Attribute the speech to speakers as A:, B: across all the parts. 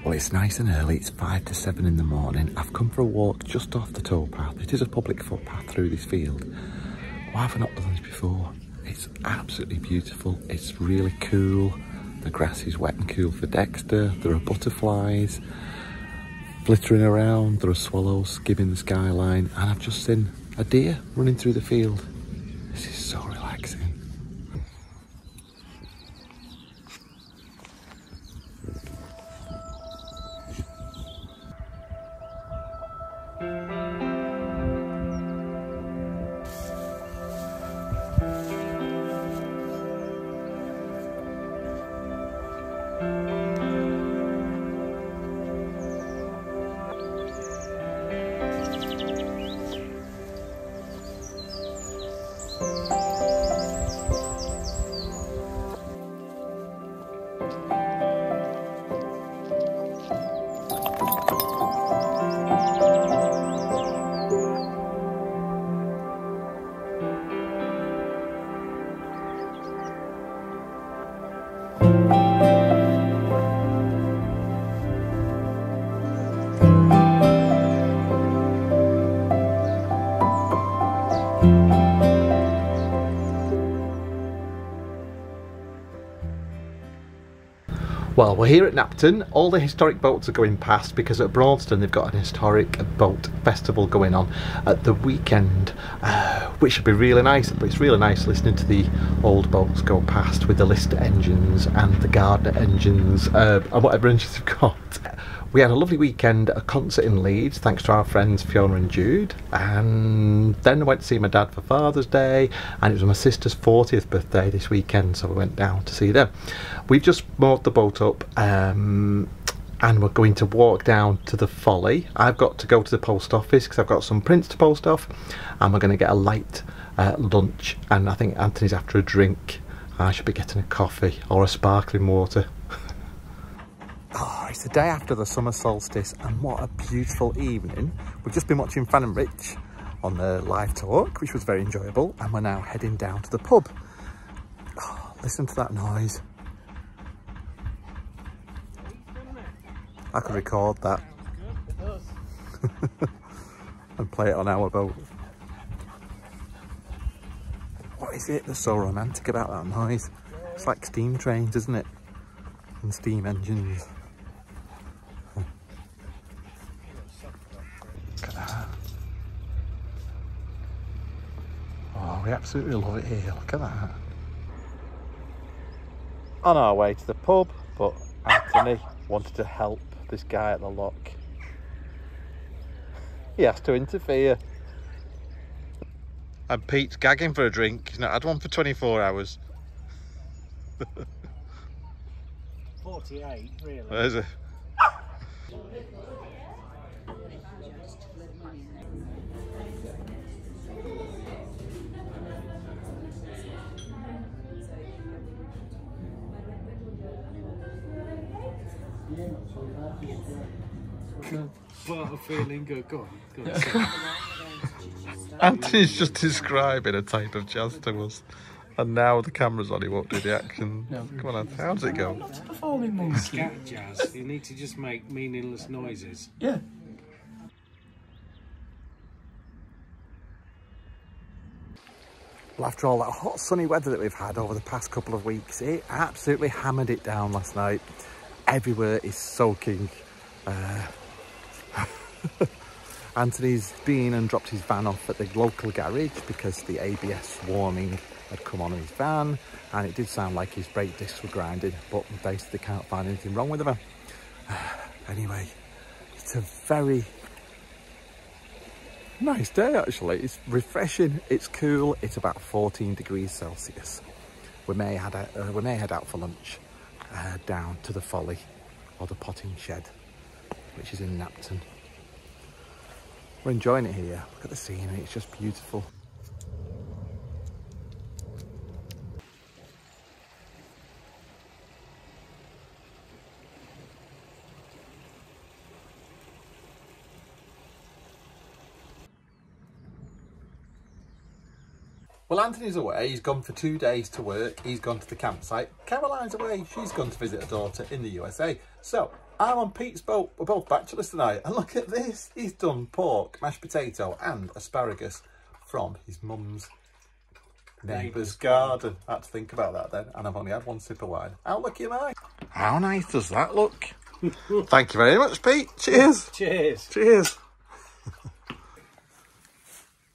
A: Well, it's nice and early, it's 5 to 7 in the morning. I've come for a walk just off the towpath. It is a public footpath through this field. Why have I not done this before? It's absolutely beautiful, it's really cool. The grass is wet and cool for Dexter. There are butterflies flittering around, there are swallows skimming the skyline, and I've just seen a deer running through the field. This is so relaxing. Well, we're here at Napton. All the historic boats are going past because at Braunston they've got an historic boat festival going on at the weekend, which should be really nice. But it's really nice listening to the old boats go past with the Lister engines and the Gardner engines and whatever engines they've got. We had a lovely weekend, a concert in Leeds, thanks to our friends Fiona and Jude, and then I went to see my dad for Father's Day, and it was my sister's 40th birthday this weekend, so we went down to see them. We've just moored the boat up and we're going to walk down to the Folly. I've got to go to the post office because I've got some prints to post off, and we're going to get a light lunch, and I think Anthony's after a drink. I should be getting a coffee or a sparkling water. Oh, it's the day after the summer solstice, and what a beautiful evening. We've just been watching Fan and Rich on the live talk, which was very enjoyable, and we're now heading down to the pub. Oh, listen to that noise. I could record that and play it on our boat. What is it that's so romantic about that noise? It's like steam trains, isn't it? And steam engines. Look at that. Oh, we absolutely love it here. Look at that. On our way to the pub, but Anthony wanted to help this guy at the lock. He has to interfere. And Pete's gagging for a drink. He's not had one for 24 hours.
B: 48, really.
A: Where's it?
B: What a feeling good. Go on.
A: Anthony's just describing a type of jazz to us. And now the camera's on, he won't do the action. No. Come on, how does it go?
B: Not a performing monkey. Scat jazz. You need to just make meaningless noises.
A: Yeah. Well, after all that hot sunny weather that we've had over the past couple of weeks, it absolutely hammered it down last night. Everywhere is soaking. Anthony's been and dropped his van off at the local garage because the ABS warning had come on in his van, and it did sound like his brake discs were grinding, but basically they can't find anything wrong with the van. Anyway, it's a very nice day actually. It's refreshing, it's cool, it's about 14 degrees Celsius. We may head out for lunch down to the Folly or the Potting Shed, which is in Napton. We're enjoying it here. Look at the scenery, it's just beautiful. Well, Anthony's away. He's gone for 2 days to work. He's gone to the campsite. Caroline's away. She's gone to visit her daughter in the USA. So I'm on Pete's boat. We're both bachelors tonight. And look at this. He's done pork, mashed potato and asparagus from his mum's neighbour's garden. I had to think about that then. And I've only had 1 sip of wine. How lucky am I? How nice does that look? Thank you very much, Pete. Cheers.
B: Cheers.
A: Cheers.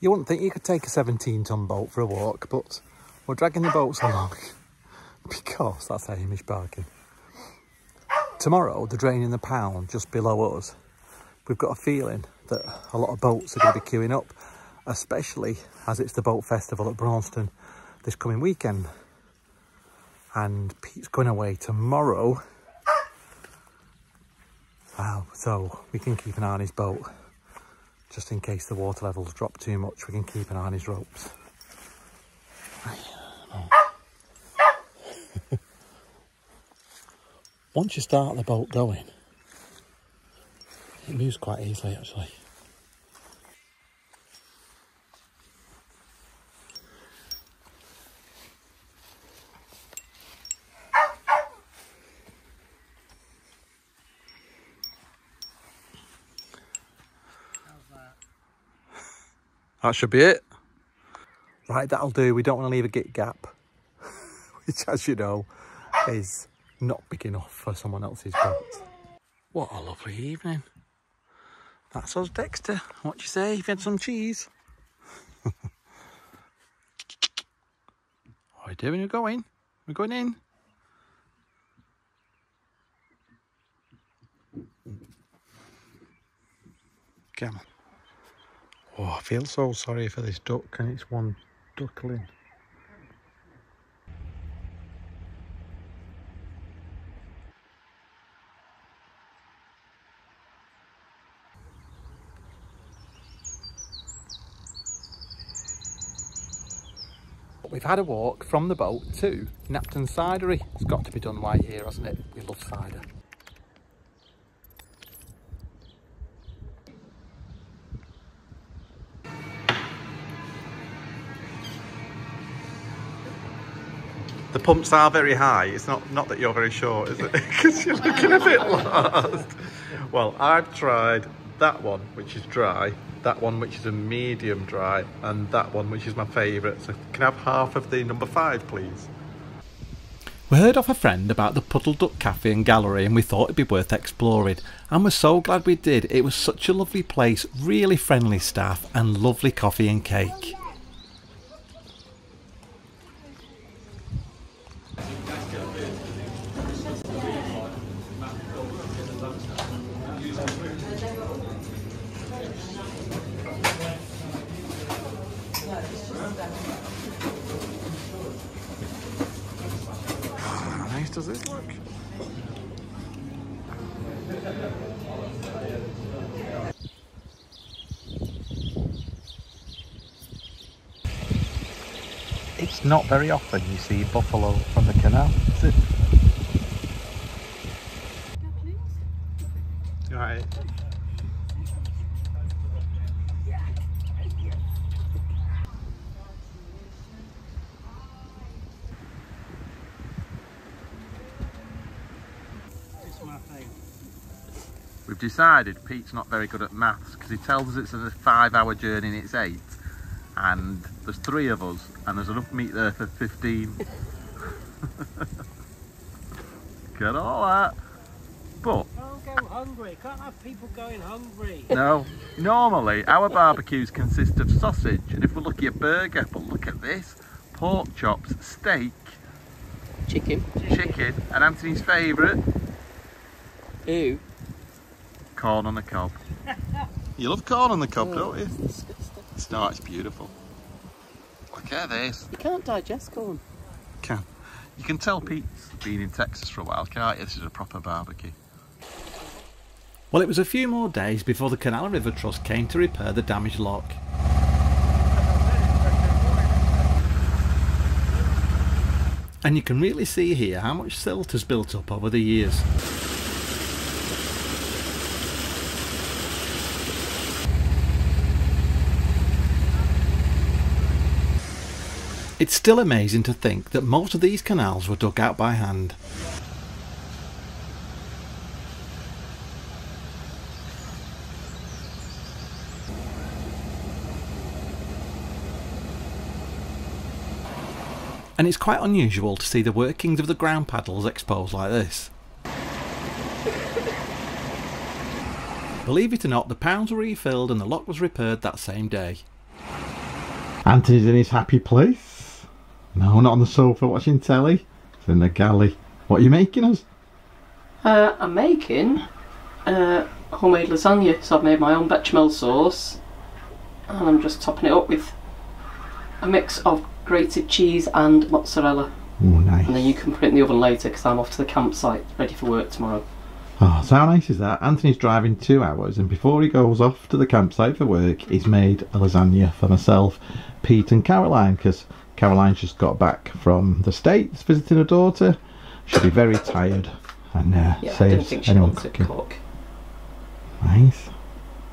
A: You wouldn't think you could take a 17-ton boat for a walk, but we're dragging the boats along because that's Hamish barking. Tomorrow, they're draining the pound just below us. We've got a feeling that a lot of boats are going to be queuing up, especially as it's the boat festival at Braunston this coming weekend. And Pete's going away tomorrow. Wow, so we can keep an eye on his boat. Just in case the water levels drop too much, we can keep an eye on his ropes. Once you start the boat going, it moves quite easily actually. That should be it. Right, that'll do. We don't want to leave a git gap, which, as you know, is not big enough for someone else's boat. What a lovely evening. That's us, Dexter. What do you say? You've had some cheese? What are you doing? You're going? We're going in? Come on. Oh, I feel so sorry for this duck, and it's one duckling. We've had a walk from the boat to Napton Cidery. It's got to be done right here, hasn't it? We love cider. The pumps are very high. It's not that you're very short, is it? Because you're looking a bit lost. Well, I've tried that one, which is dry, that one, which is a medium dry, and that one, which is my favourite. So can I have half of the number 5, please? We heard off a friend about the Puddleduck Cafe and Gallery, and we thought it'd be worth exploring. And we're so glad we did. It was such a lovely place, really friendly staff, and lovely coffee and cake. How nice does this look? It's not very often you see buffalo from the canal, is it? Right. We've decided Pete's not very good at maths because he tells us it's a 5-hour journey and it's 8, and there's 3 of us and there's enough meat there for 15. Get all that. But
B: Can't go hungry. Can't have people going hungry.
A: no, normally our barbecues consist of sausage, and if we're lucky, a burger. But look at this: pork chops, steak,
C: Chicken.
A: and Anthony's favourite,
C: Ew.
A: corn on the cob. You love corn on the cob, don't you?
C: It's disgusting.
A: It's not. It's beautiful. Look at this.
C: You can't digest corn.
A: Can. You can tell Pete's been in Texas for a while, can't you? This is a proper barbecue. Well, it was a few more days before the Canal River Trust came to repair the damaged lock. And you can really see here how much silt has built up over the years. It's still amazing to think that most of these canals were dug out by hand. And it's quite unusual to see the workings of the ground paddles exposed like this. Believe it or not, the pounds were refilled and the lock was repaired that same day. Anthony's in his happy place. No, not on the sofa watching telly. It's in the galley. What are you making us?
C: I'm making homemade lasagna. So I've made my own bechamel sauce. And I'm just topping it up with a mix of grated cheese and mozzarella.
A: Oh, nice.
C: And then you can put it in the oven later because I'm off to the campsite ready for work tomorrow.
A: Oh, so how nice is that? Anthony's driving 2 hours and before he goes off to the campsite for work, he's made a lasagna for myself, Pete and Caroline, because Caroline's just got back from the States visiting her daughter. She'll be very tired and
C: Yeah, I didn't
A: saves
C: think she'd
A: anyone
C: want to
A: cooking.
C: cook.
A: Nice.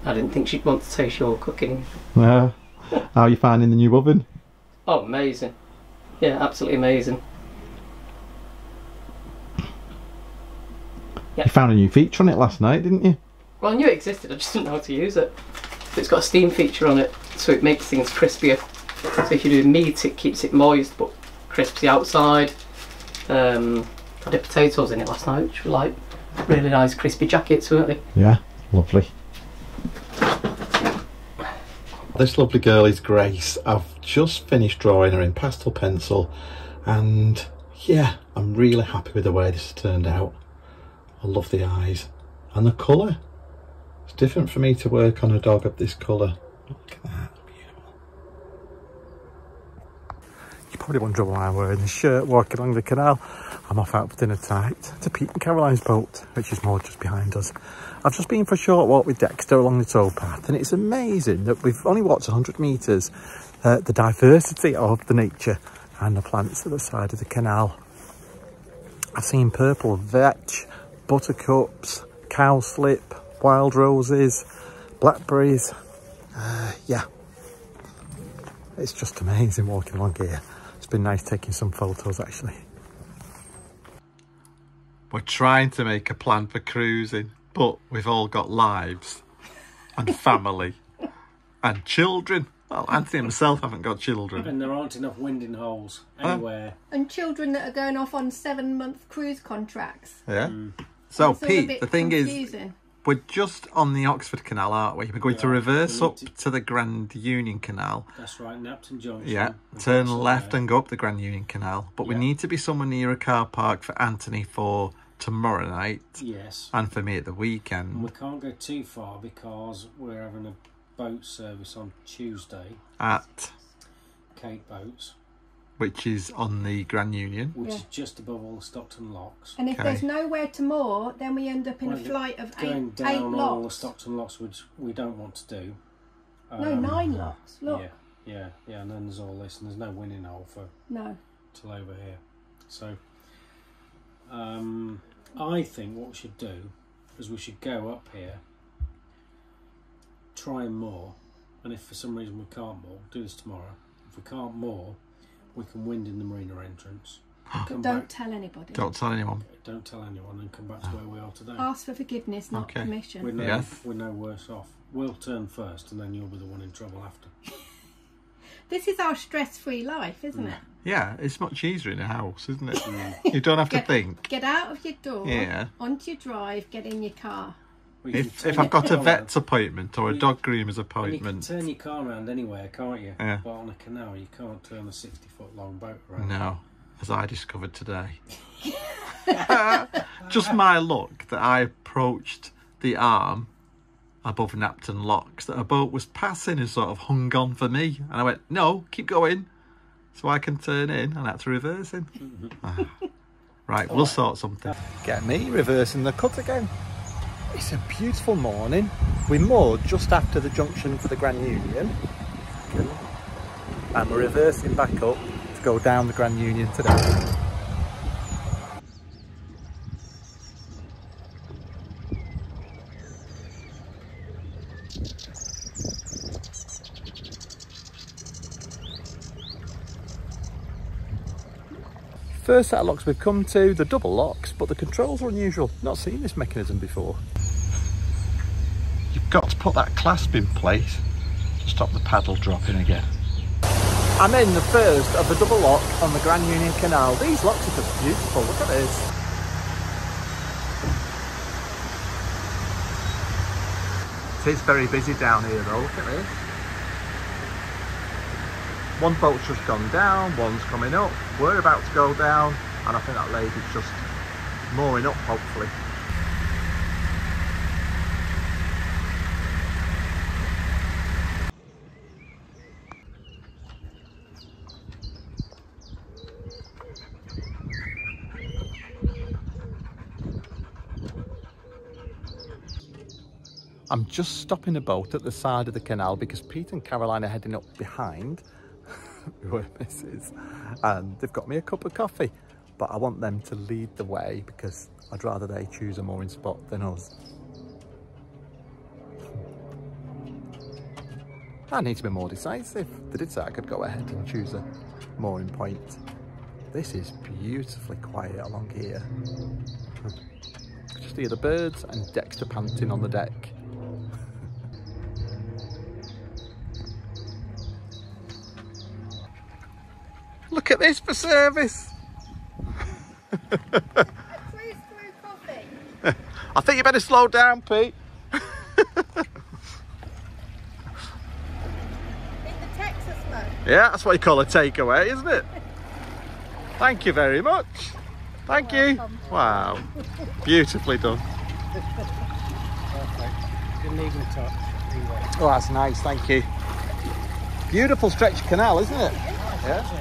C: I didn't think she'd want to taste your cooking.
A: How are you finding the new oven?
C: Oh, amazing. Yeah, absolutely amazing.
A: You found a new feature on it last night, didn't you?
C: Well, I knew it existed, I just didn't know how to use it. It's got a steam feature on it, so it makes things crispier. So if you do meat, it keeps it moist but crisps the outside. I did potatoes in it last night, which were like really nice crispy jackets, weren't they?
A: Yeah, lovely. This lovely girl is Grace. I've just finished drawing her in pastel pencil and yeah, I'm really happy with the way this has turned out. I love the eyes and the colour. It's different for me to work on a dog of this colour. Look at that, beautiful. You're probably wondering why I'm wearing this shirt walking along the canal. I'm off out for dinner tonight to Pete and Caroline's boat, which is more just behind us. I've just been for a short walk with Dexter along the towpath and it's amazing that we've only walked 100 metres, the diversity of the nature and the plants at the side of the canal. I've seen purple vetch, buttercups, cowslip, wild roses, blackberries. Yeah, it's just amazing walking along here. It's been nice taking some photos actually. We're trying to make a plan for cruising, but we've all got lives and family and children. Well, Anthony himself haven't got children.
B: And there aren't enough winding holes anywhere.
D: And children that are going off on 7-month cruise contracts.
A: Yeah. So
D: It's all a
A: Pete,
D: bit
A: the thing
D: confusing.
A: is, we're just on the Oxford Canal, aren't we? We're going to reverse up to the Grand Union Canal.
B: That's right, Napton Junction.
A: Yeah, turn left and go up the Grand Union Canal. But we need to be somewhere near a car park for Anthony for tomorrow night.
B: Yes.
A: And for me at the
B: And
A: weekend.
B: we can't go too far because we're having a boat service on Tuesday.
A: At,
B: Cape Boats.
A: which is on the Grand Union.
B: Which is just above all the Stockton locks.
D: And if
A: Okay.
D: there's nowhere to moor, then we end up in
B: Well,
D: a flight of
B: Going
D: eight
B: down all the
D: locks.
B: Stockton locks, which we don't want to do.
D: No, 9 locks. Look.
B: Yeah, and then there's all this, and there's no winning hole for
D: No.
B: till over here. So, I think what we should do is we should go up here, try and moor, and if for some reason we can't moor, do this tomorrow. If we can't moor, we can wind in the marina entrance.
D: But don't tell anybody.
A: Don't tell anyone.
B: Don't tell anyone and come back to where we are today.
D: Ask for forgiveness, not
A: Okay.
D: permission.
B: We're no worse off. We'll turn first and then you'll be the one in trouble after.
D: This is our stress-free life, isn't it?
A: Yeah, it's much easier in a house, isn't it? You don't have to think.
D: Get out of your door,
A: Yeah.
D: onto your drive, get in your car.
A: If I've got a vet's appointment or a dog groomer's
B: And you can
A: appointment.
B: turn your car around anywhere, can't you?
A: Yeah.
B: But on a canal, you can't turn a 60-foot long boat around.
A: No, as I discovered today. Just my luck that I approached the arm above Napton locks, that a boat was passing and sort of hung on for me. And I went, no, keep going, so I can turn in, and I had to reverse in. Right, we'll sort something. Get me reversing the cut again. It's a beautiful morning. We moored just after the junction for the Grand Union. And we're reversing back up to go down the Grand Union today. First set of locks we've come to, the double locks, but the controls are unusual. Not seen this mechanism before. You've got to put that clasp in place to stop the paddle dropping again. I'm in the first of the double lock on the Grand Union Canal. These locks are just beautiful, look at this. It is very busy down here though, look at this. One boat's just gone down, one's coming up, we're about to go down, and I think that lady's just mooring up hopefully. I'm just stopping a boat at the side of the canal because Pete and Caroline are heading up behind where this is, and they've got me a cup of coffee, but I want them to lead the way because I'd rather they choose a mooring spot than us. I need to be more decisive. They did say I could go ahead and choose a mooring point. This is beautifully quiet along here. Just hear the birds and Dexter panting on the deck. Look at this for service.
D: Coffee.
A: I think you better slow down, Pete.
D: In the Texas mode.
A: Yeah, that's what you call a takeaway, isn't it? Thank you very much. Thank you. Wow. Beautifully done.
B: Perfect. Didn't even touch either.
A: Oh, that's nice, thank you. Beautiful stretch of canal, isn't it? Yeah.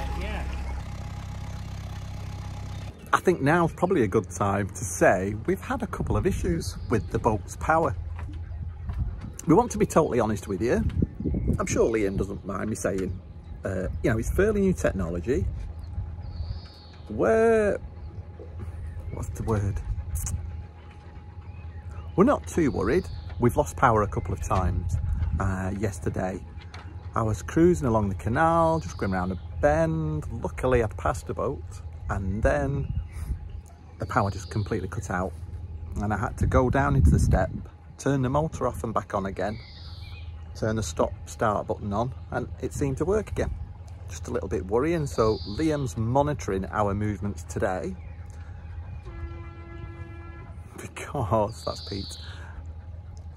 A: I think now's probably a good time to say we've had a couple of issues with the boat's power. We want to be totally honest with you. I'm sure Liam doesn't mind me saying, you know, it's fairly new technology. What's the word? We're not too worried. We've lost power a couple of times. Yesterday, I was cruising along the canal, just going around a bend. Luckily, I'd passed a boat, and then the power just completely cut out. And I had to go down into the step, turn the motor off and back on again, turn the start button on, and it seemed to work again. Just a little bit worrying. So Liam's monitoring our movements today, because that's Pete.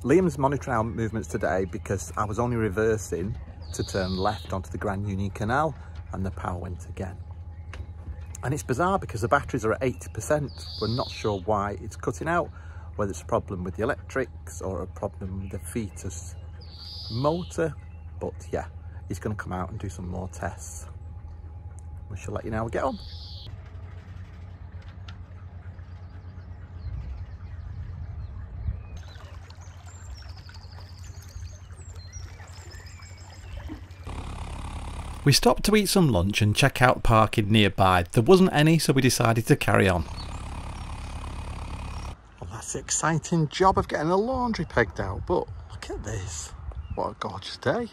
A: Liam's monitoring our movements today because I was only reversing to turn left onto the Grand Union Canal and the power went again. And it's bizarre because the batteries are at 80%. We're not sure why it's cutting out, whether it's a problem with the electrics or a problem with the Vetus motor. But yeah, he's going to come out and do some more tests. We shall let you know how we get on. We stopped to eat some lunch and check out parking nearby. There wasn't any, so we decided to carry on. Well, that's the exciting job of getting the laundry pegged out, but look at this. What a gorgeous day.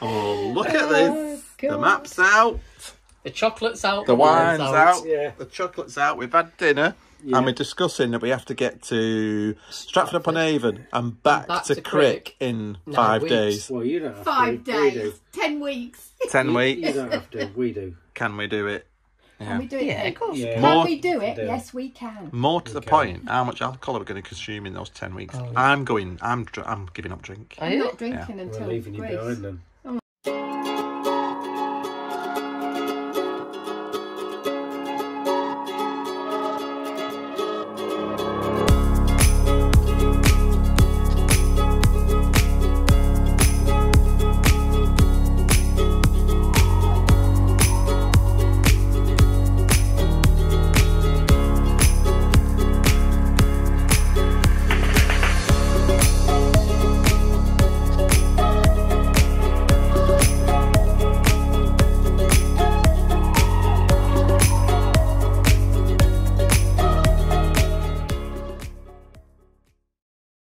A: Oh, look at this. The map's out.
C: The chocolate's out.
A: The wine's out.
B: Yeah.
A: The chocolate's out. We've had dinner. Yeah. And we're discussing that we have to get to Stratford upon Avon and back to Crick in 5 days.
B: Well, you don't have
D: 5
B: to. We do.
D: days. 10 weeks.
A: 10 weeks.
B: You don't have to. We do.
A: Can we do it? Yeah.
D: Can we do it?
C: Yeah, of course.
B: Yeah.
A: More-
D: Can we do it? Yes, we can.
A: More to the
B: Okay.
A: point, how much alcohol are we going to consume in those 10 weeks?
C: Oh.
A: I'm giving up drink.
C: Are
D: I'm
C: you?
D: not drinking
B: We're
D: until
B: leaving you
D: Greece.
B: behind then.